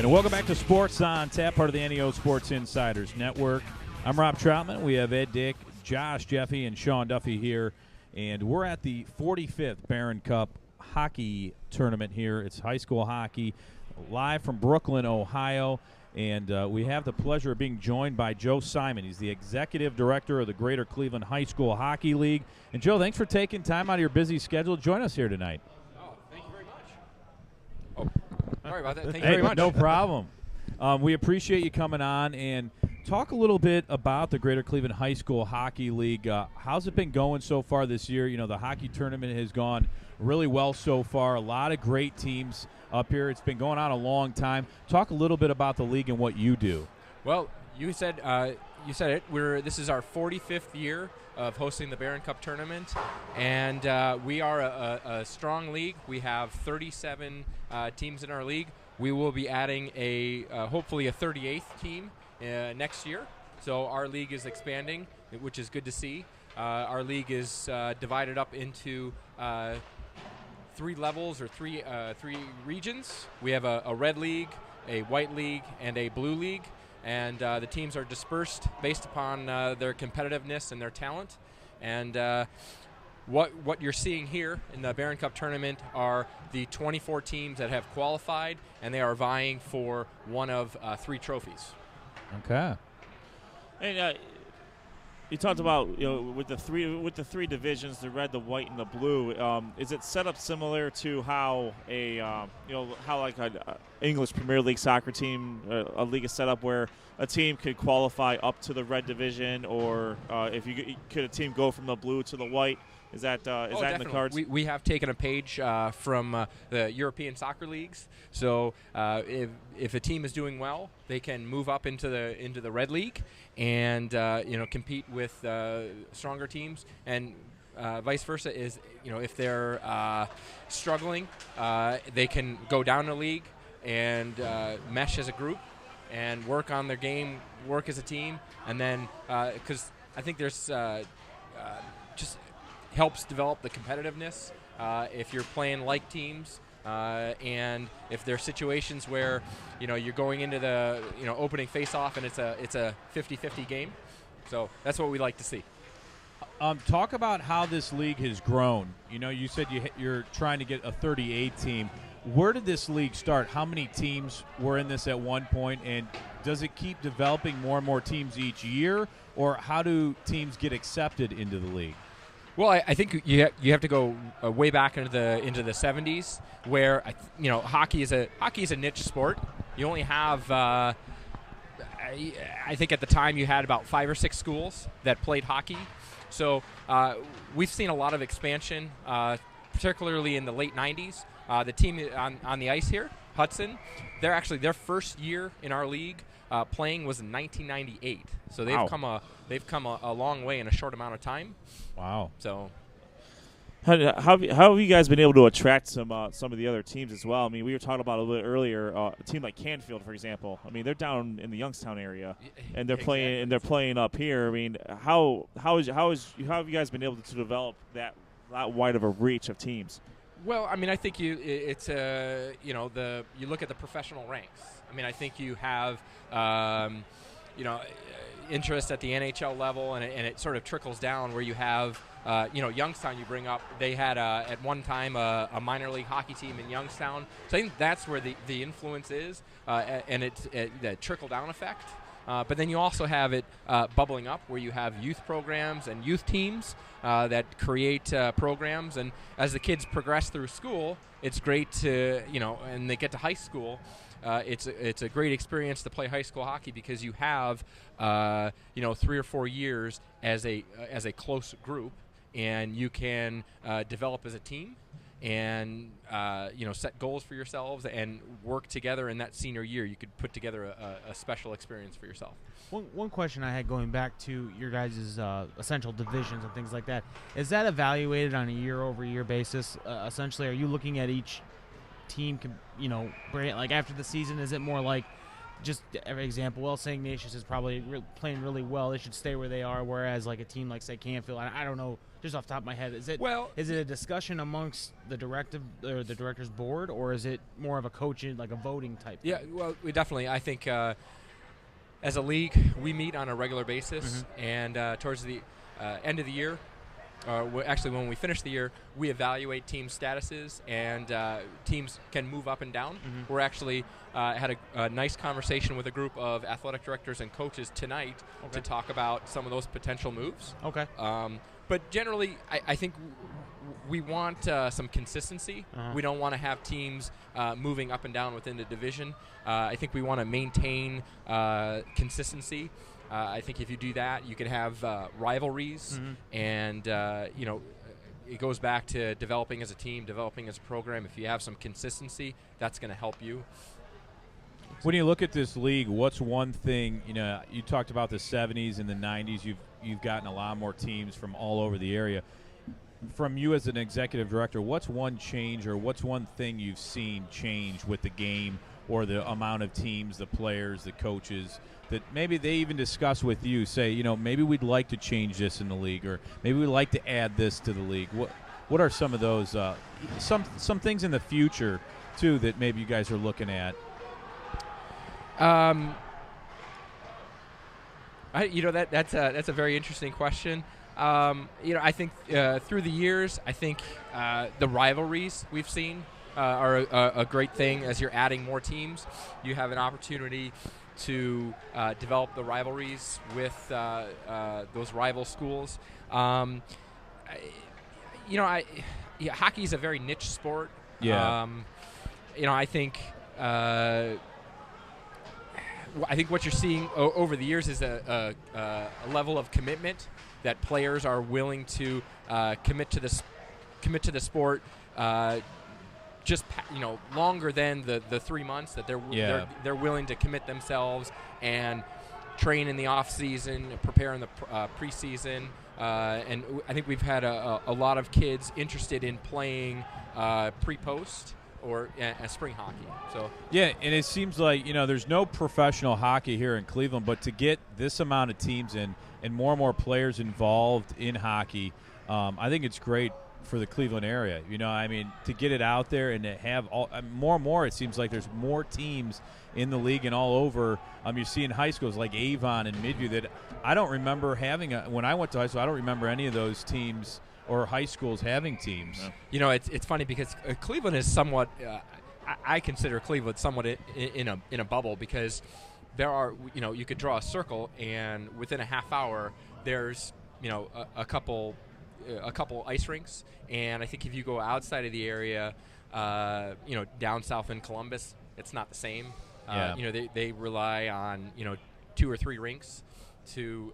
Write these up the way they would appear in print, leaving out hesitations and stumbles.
And welcome back to Sports on Tap, part of the NEO Sports Insiders Network. I'm Rob Troutman. We have Ed Dick, Josh Jeffy, and Sean Duffy here. And we're at the 45th Barron Cup hockey tournament here. It's high school hockey, live from Brooklyn, Ohio. And we have the pleasure of being joined by Joe Simon. He's the executive director of the Greater Cleveland High School Hockey League. And, Joe, thanks for taking time out of your busy schedule to join us here tonight. Oh, thank you very much. Oh, sorry about that. Thank you very much. No problem. We appreciate you coming on and talk a little bit about the Greater Cleveland High School Hockey League. How's it been going so far this year? You know, the hockey tournament has gone really well so far. A lot of great teams up here. It's been going on a long time. Talk a little bit about the league and what you do. Well, you said it. This is our 45th year of hosting the Barron Cup tournament, and we are a strong league. We have 37 teams in our league. We will be adding hopefully a 38th team next year. So our league is expanding, which is good to see. Our league is divided up into 3 levels or three regions. We have a red league, a white league, and a blue league. And the teams are dispersed based upon their competitiveness and their talent. And what you're seeing here in the Barron Cup tournament are the 24 teams that have qualified, and they are vying for one of 3 trophies. Okay. And you talked about, you know, with the three divisions, the red, the white, and the blue. Is it set up similar to how how like an English Premier League soccer team, a league is set up where a team could qualify up to the red division, or could a team go from the blue to the white? Is that definitely. in the cards? We have taken a page from the European soccer leagues. So if a team is doing well, they can move up into the red league and compete with stronger teams, and vice versa. Is if they're struggling, they can go down a league and mesh as a group and work on their game, work as a team, and then because I think there's just helps develop the competitiveness if you're playing like teams, and if there are situations where you're going into the opening face-off and it's a 50-50 game. So that's what we like to see. Talk about how this league has grown. You said you're trying to get a 38 team. Where did this league start? How many teams were in this at one point, and does it keep developing more and more teams each year, or how do teams get accepted into the league? Well, I think you have to go way back into the 70s, where hockey is a niche sport. You only have I think at the time you had about 5 or 6 schools that played hockey. So we've seen a lot of expansion, particularly in the late 90s. The team on the ice here, Hudson, their first year in our league playing was in 1998. So they've come a long way in a short amount of time. Wow. So how have you guys been able to attract some of the other teams as well? I mean, we were talking about a little bit earlier. A team like Canfield, for example. I mean, they're down in the Youngstown area, and they're playing up here. I mean, how have you guys been able to develop that wide of a reach of teams? Well, I mean, I think you look at the professional ranks. I mean, I think you have interest at the NHL level, and it sort of trickles down where you have Youngstown. You bring up, they had at one time a minor league hockey team in Youngstown. So I think that's where the influence is, and it's the trickle down effect. But then you also have it bubbling up where you have youth programs and youth teams that create programs. And as the kids progress through school, it's great to, and they get to high school, it's a great experience to play high school hockey because you have, 3 or 4 years as a close group, and you can develop as a team and set goals for yourselves and work together in that senior year. You could put together a special experience for yourself. One question I had going back to your guys' essential divisions and things like that, is that evaluated on a year-over-year basis? Essentially, are you looking at each team, like after the season, is it more like just every example, well, St. Ignatius is probably playing really well. They should stay where they are, whereas like a team like, say, Canfield, I don't know, just off the top of my head, is it a discussion amongst the director's board, or is it more of a coaching, like a voting type thing? Yeah, well, we definitely, I think as a league, we meet on a regular basis, and towards the end of the year, actually when we finish the year, we evaluate team statuses, and teams can move up and down. We're actually had a nice conversation with a group of athletic directors and coaches tonight to talk about some of those potential moves. Okay. But generally, I think we want some consistency. We don't want to have teams moving up and down within the division. I think we want to maintain consistency. I think if you do that, you can have rivalries, and it goes back to developing as a team, developing as a program. If you have some consistency, that's going to help you. When you look at this league, what's one thing, you talked about the 70s and the 90s, you've gotten a lot more teams from all over the area. From you as an executive director, what's one change or what's one thing you've seen change with the game or the amount of teams, the players, the coaches, that maybe they even discuss with you, say, maybe we'd like to change this in the league, or maybe we'd like to add this to the league. What are some of those, some things in the future, too, that maybe you guys are looking at? That's a very interesting question. I think through the years, I think the rivalries we've seen are a great thing. As you're adding more teams, you have an opportunity to develop the rivalries with those rival schools. Hockey is a very niche sport. Yeah. I think what you're seeing over the years is a level of commitment that players are willing to commit to the sport just longer than the 3 months that they're willing to commit themselves and train in the off season, prepare in the preseason, and I think we've had a lot of kids interested in playing pre-post or spring hockey. So yeah, and it seems like there's no professional hockey here in Cleveland, but to get this amount of teams in and more players involved in hockey, I think it's great for the Cleveland area. To get it out there and to have more and more, it seems like there's more teams in the league and all over. You're seeing high schools like Avon and Midview that I don't remember having. When I went to high school, I don't remember any of those teams or high schools having teams. It's funny because Cleveland is somewhat. I consider Cleveland somewhat in a bubble, because there are you could draw a circle, and within a half hour there's a couple ice rinks, and I think if you go outside of the area, down south in Columbus, it's not the same. They rely on 2 or 3 rinks to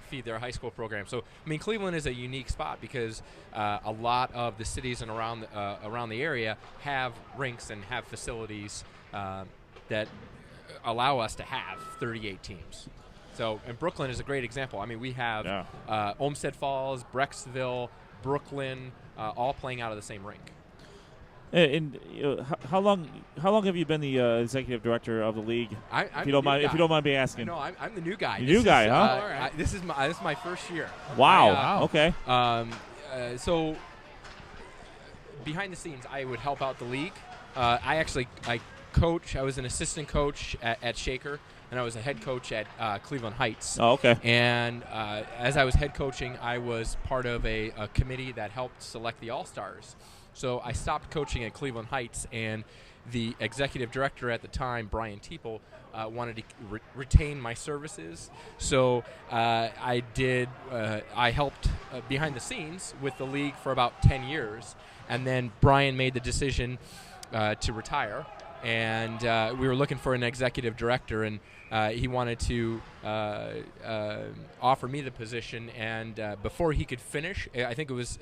feed their high school program. So Cleveland is a unique spot because a lot of the cities and around the area have rinks and have facilities that allow us to have 38 teams. So, and Brooklyn is a great example. We have Olmsted Falls, Brecksville, Brooklyn, all playing out of the same rink. And how long have you been the executive director of the league? If you don't mind me asking. No, I'm the new guy. The new guy, huh? This is my first year. Wow. Okay. So behind the scenes, I would help out the league. I coach. I was an assistant coach at Shaker, and I was a head coach at Cleveland Heights. Oh, okay. And as I was head coaching, I was part of a committee that helped select the All-Stars. So I stopped coaching at Cleveland Heights, and the executive director at the time, Brian Teeple, wanted to retain my services. So I helped behind the scenes with the league for about 10 years. And then Brian made the decision to retire. And we were looking for an executive director, and he wanted to offer me the position. And before he could finish, I think it was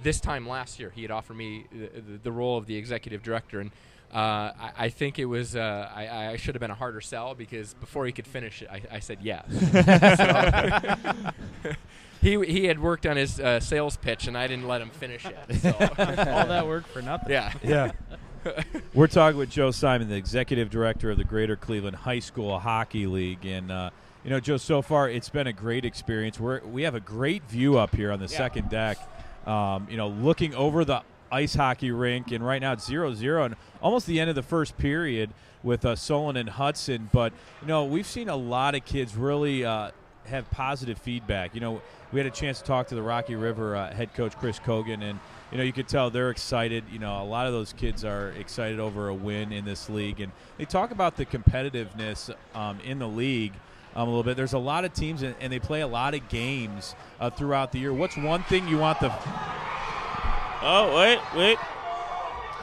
this time last year, he had offered me the role of the executive director. And I think it was I should have been a harder sell, because before he could finish it, I said yes. He had worked on his sales pitch, and I didn't let him finish it. So. All that work for nothing. Yeah. Yeah. We're talking with Joe Simon, the executive director of the Greater Cleveland High School Hockey League. And, Joe, so far it's been a great experience. We have a great view up here on the second deck, looking over the ice hockey rink. And right now it's 0-0 and almost the end of the first period with Solon and Hudson. But, we've seen a lot of kids really have positive feedback. We had a chance to talk to the Rocky River head coach, Chris Kogan, and, you could tell they're excited. A lot of those kids are excited over a win in this league. And they talk about the competitiveness in the league a little bit. There's a lot of teams, and they play a lot of games throughout the year. What's one thing you want the – Oh, wait.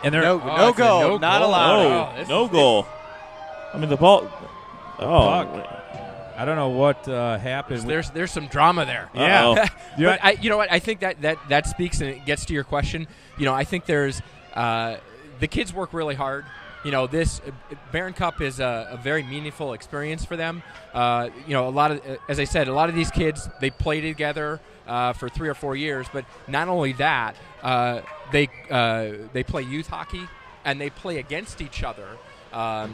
And no goal. Not allowed. No goal. I mean, the ball – puck. I don't know what happened. There's some drama there. Yeah. But you know what? I think that speaks and it gets to your question. I think there's the kids work really hard. This Barron Cup is a very meaningful experience for them. A lot of, as I said, a lot of these kids, they play together for 3 or 4 years. But not only that, they play youth hockey and they play against each other.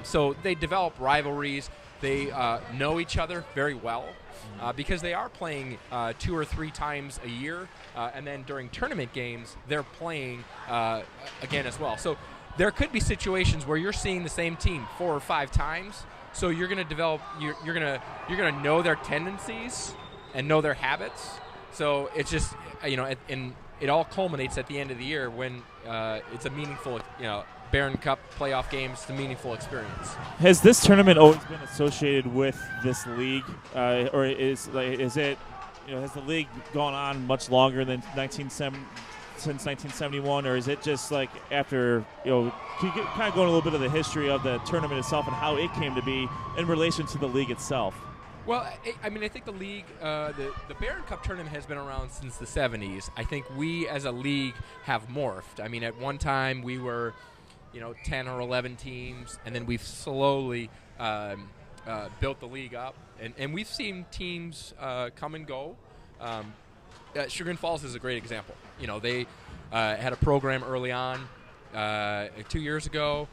So they develop rivalries. They know each other very well because they are playing 2 or 3 times a year. And then during tournament games, they're playing again as well. So there could be situations where you're seeing the same team 4 or 5 times. So you're going to develop, you're going to know their tendencies and know their habits. So it's just, and it all culminates at the end of the year when it's a meaningful, Barron Cup playoff games, it's a meaningful experience. Has this tournament always been associated with this league, or is it? Has the league gone on much longer than since 1971, or is it just like after? Can you kind of go into a little bit of the history of the tournament itself and how it came to be in relation to the league itself? Well, I think the league, the Barron Cup tournament has been around since the 70s. I think we as a league have morphed. I mean, at one time we were 10 or 11 teams, and then we've slowly built the league up. And we've seen teams come and go. Sugar Falls is a great example. They had a program early on 2 years ago.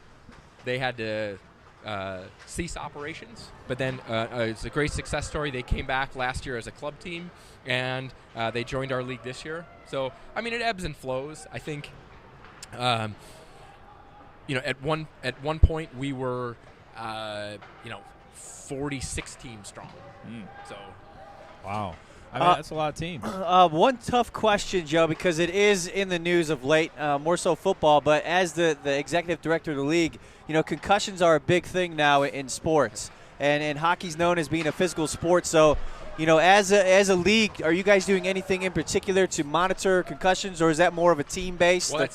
They had to cease operations, but then it's a great success story. They came back last year as a club team, and they joined our league this year. So, it ebbs and flows. I think at one point we were 46 teams strong. So, wow. That's a lot of teams. One tough question, Joe, because it is in the news of late, more so football, but as the executive director of the league, concussions are a big thing now in sports, and hockey's known as being a physical sport. So, as a league, are you guys doing anything in particular to monitor concussions, or is that more of a team-based? Well,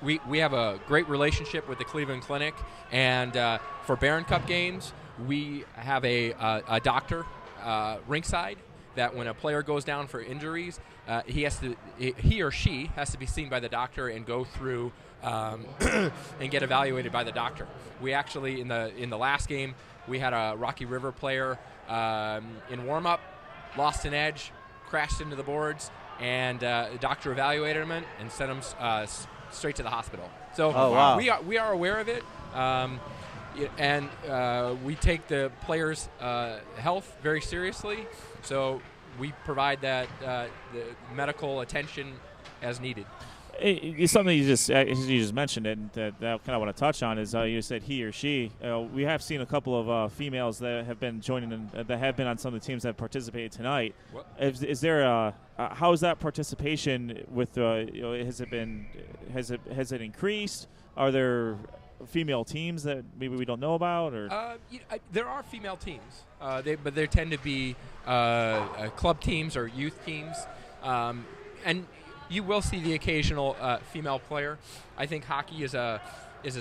we have a great relationship with the Cleveland Clinic, and for Barron Cup games, we have a doctor ringside that when a player goes down for injuries, he or she has to be seen by the doctor and go through and get evaluated by the doctor. We actually in the last game we had a Rocky River player in warm-up, lost an edge, crashed into the boards, and the doctor evaluated him and sent him straight to the hospital. So wow. we are aware of it. And we take the players' health very seriously, so we provide that the medical attention as needed. It's something you just mentioned, and that I kind of want to touch on is you said he or she. We have seen a couple of females that have been joining that have been on some of the teams that participated tonight. Is there how is that participation with has it increased? Are there female teams that maybe we don't know about, or there are female teams, but they tend to be club teams or youth teams, and you will see the occasional female player. I think hockey is a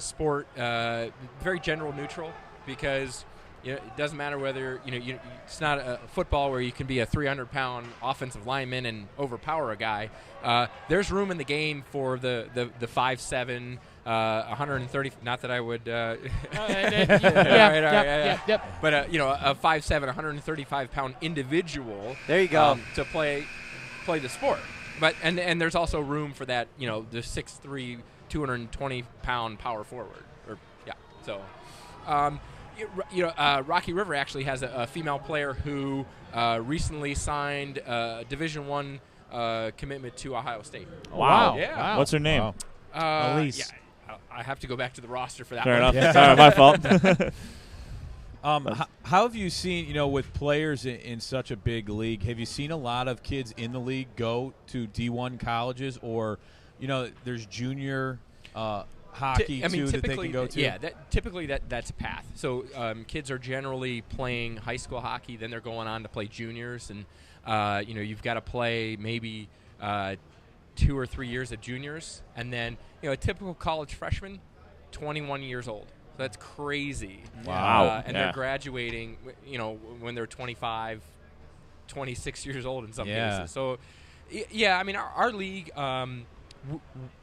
sport very gender neutral because it doesn't matter whether it's not a football where you can be a 300-pound offensive lineman and overpower a guy. There's room in the game for the 5'7". 130. Not that I would. Yep. But a 5'7", 135-pound individual. There you go. To play the sport. But and there's also room for that. The 6'3", 220-pound power forward. So, Rocky River actually has a female player who recently signed a Division I commitment to Ohio State. Wow. Yeah. Wow. What's her name? Wow. Elise. Yeah, I have to go back to the roster for that Fair one. enough. Sorry, my fault. How have you seen, with players in such a big league, have you seen a lot of kids in the league go to D1 colleges, or, there's junior hockey that they can go to? Yeah, typically that's a path. So kids are generally playing high school hockey, then they're going on to play juniors, and you've got to play maybe 2 or 3 years of juniors, and then a typical college freshman, 21 years old. So that's crazy. Wow. And they're graduating, when they're 25, 26 years old in some cases. So, yeah, I mean, our league,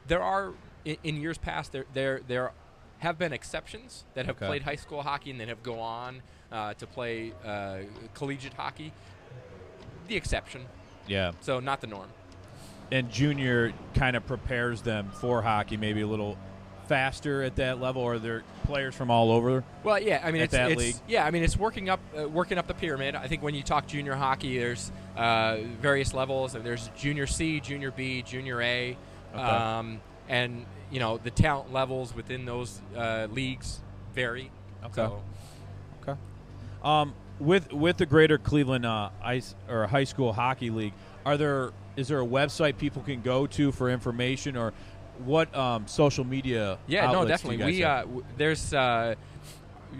there are, in years past, there have been exceptions that have played high school hockey and then have go on to play collegiate hockey. The exception. Yeah. So not the norm. And junior kind of prepares them for hockey, maybe a little faster at that level, or they're players from all over? Well, yeah, I mean at that league? Yeah, I mean it's working up the pyramid. I think when you talk junior hockey, there's various levels, and there's junior C, junior B, junior A, and the talent levels within those leagues vary. Okay. With the Greater Cleveland high school hockey league, is there a website people can go to for information, or what social media? Yeah, no, outlets definitely. Do you guys We there's you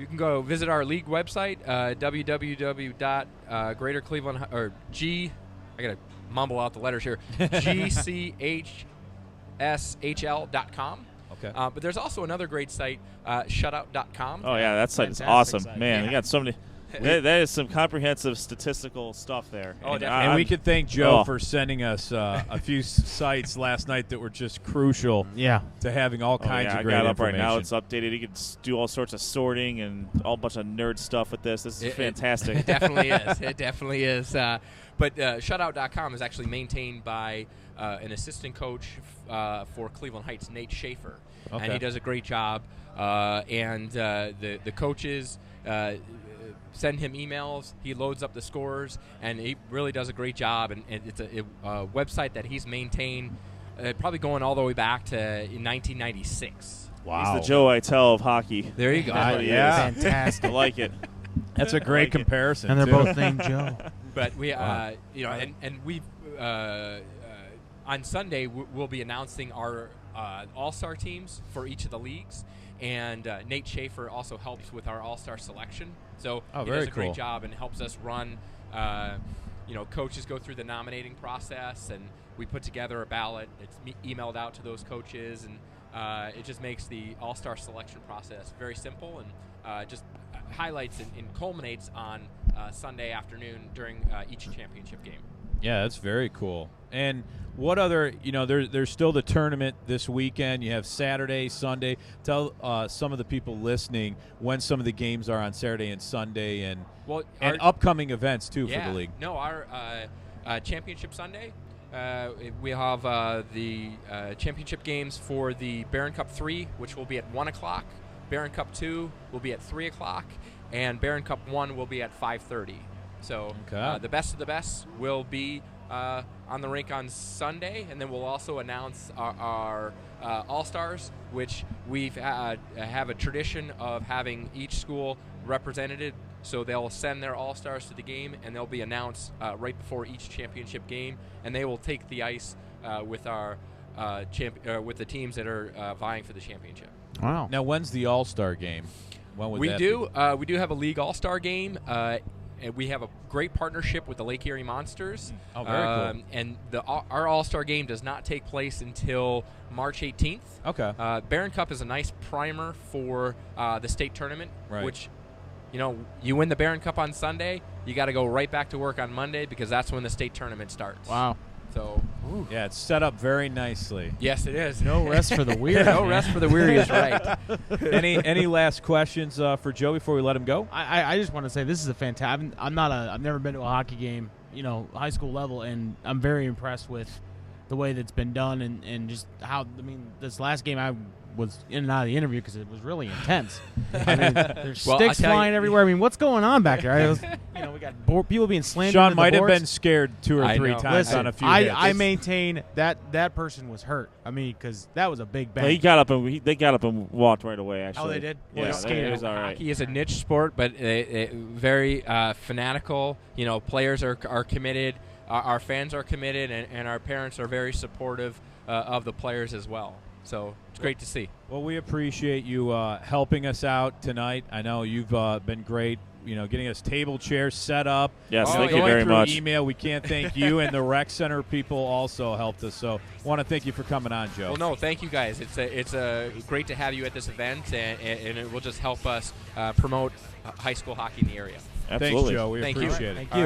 can go visit our league website, www.greatercleveland or G. I gotta mumble out the letters here. GCHSHL.com. Okay. But there's also another great site, shutout.com. Oh yeah, that site is Fantastic awesome, site. man. Yeah. You got so many. That is some comprehensive statistical stuff there. Oh, definitely. And we could thank Joe Oh. for sending us a few sites last night that were just crucial Yeah. to having all kinds I of great got it up right information. now. It's updated. You can do all sorts of sorting and all bunch of nerd stuff with this. This is fantastic. It definitely is. It definitely is. But shutout.com is actually maintained by an assistant coach for Cleveland Heights, Nate Schaefer. Okay. And he does a great job. And the coaches send him emails. He loads up the scores, and he really does a great job. And it's a website that he's maintained probably going all the way back to 1996. Wow. He's the Joe Itel of hockey. There you go. That's what he Yeah. is. Fantastic. I like it. That's a great comparison. And they're too. both named Joe. But we, and we, on Sunday we'll be announcing our all-star teams for each of the leagues, and Nate Schaefer also helps with our all-star selection. So he very does a great cool. job and helps us run. Coaches go through the nominating process, and we put together a ballot. It's emailed out to those coaches, and it just makes the all-star selection process very simple and just highlights and culminates on Sunday afternoon during each championship game. Yeah, that's very cool. And what other, there's still the tournament this weekend. You have Saturday, Sunday. Tell some of the people listening when some of the games are on Saturday and Sunday, and upcoming events, too, for the league. No, our championship Sunday, we have the championship games for the Barron Cup 3, which will be at 1 o'clock. Barron Cup 2 will be at 3 o'clock, and Barron Cup 1 will be at 5:30. So the best of the best will be on the rink on Sunday, and then we'll also announce our All-Stars, which we've have a tradition of having each school represented. So they'll send their All-Stars to the game, and they'll be announced right before each championship game, and they will take the ice with our with the teams that are vying for the championship. Wow. Now, when's the All-Star game? When would We that do. be? We do have a league All-Star game. And we have a great partnership with the Lake Erie Monsters. Oh, very cool. And our All-Star game does not take place until March 18th. Okay. Barron Cup is a nice primer for the state tournament, Right. which, you win the Barron Cup on Sunday, you got to go right back to work on Monday because that's when the state tournament starts. Wow. So, Yeah, it's set up very nicely. yes, it is. No rest for the weary. No rest for the weary is right. Any last questions for Joe before we let him go? I just want to say this is a fantastic. I've never been to a hockey game, high school level, and I'm very impressed with the way that's been done and just how, I mean, this last game I was in and out of the interview because it was really intense. I mean, there's sticks flying everywhere. I mean, what's going on back there? We got people being slammed. Sean into might the have boards. been scared 2 or 3 times on a few hits. I maintain that person was hurt. I mean, because that was a big bang. Well, they got up and walked right away. Actually, oh, they did. Yeah, it was all right. Hockey is a niche sport, but very fanatical. Players are committed. Our fans are committed, and our parents are very supportive of the players as well. So it's great to see. Well, we appreciate you helping us out tonight. I know you've been great, getting us table chairs set up. Yes, thank you very much. Email, we can't thank you, and the rec center people also helped us. So want to thank you for coming on, Joe. Well, no, thank you guys. It's great to have you at this event, and it will just help us promote high school hockey in the area. Absolutely. Thanks, Joe. We appreciate it. Thank you.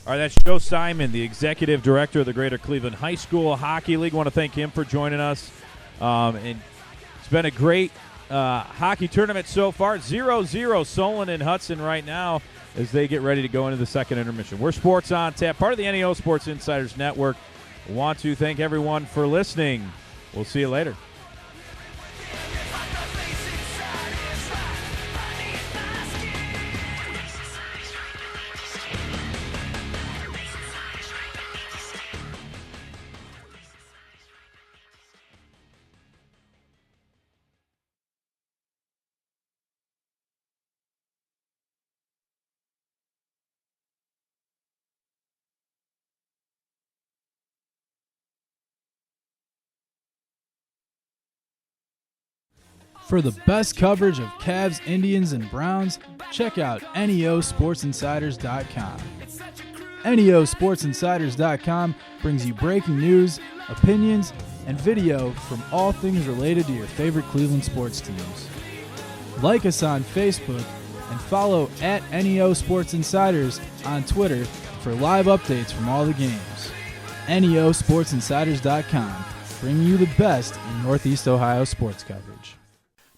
All right, that's Joe Simon, the executive director of the Greater Cleveland High School Hockey League. Want to thank him for joining us. And it's been a great hockey tournament so far. 0-0 Solon and Hudson right now as they get ready to go into the second intermission. We're Sports on Tap, part of the NEO Sports Insiders Network. Want to thank everyone for listening. We'll see you later. For the best coverage of Cavs, Indians, and Browns, check out NEOSportsInsiders.com. NEOSportsInsiders.com brings you breaking news, opinions, and video from all things related to your favorite Cleveland sports teams. Like us on Facebook and follow at NEO Sports Insiders on Twitter for live updates from all the games. NEOSportsInsiders.com, bringing you the best in Northeast Ohio sports coverage.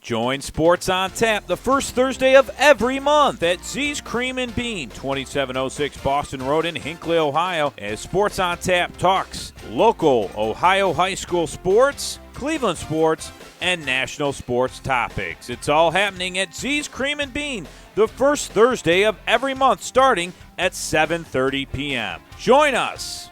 Join Sports on Tap the first Thursday of every month at Z's Cream and Bean, 2706 Boston Road in Hinckley, Ohio, as Sports on Tap talks local Ohio high school sports, Cleveland sports, and national sports topics. It's all happening at Z's Cream and Bean the first Thursday of every month starting at 7:30 p.m. Join us.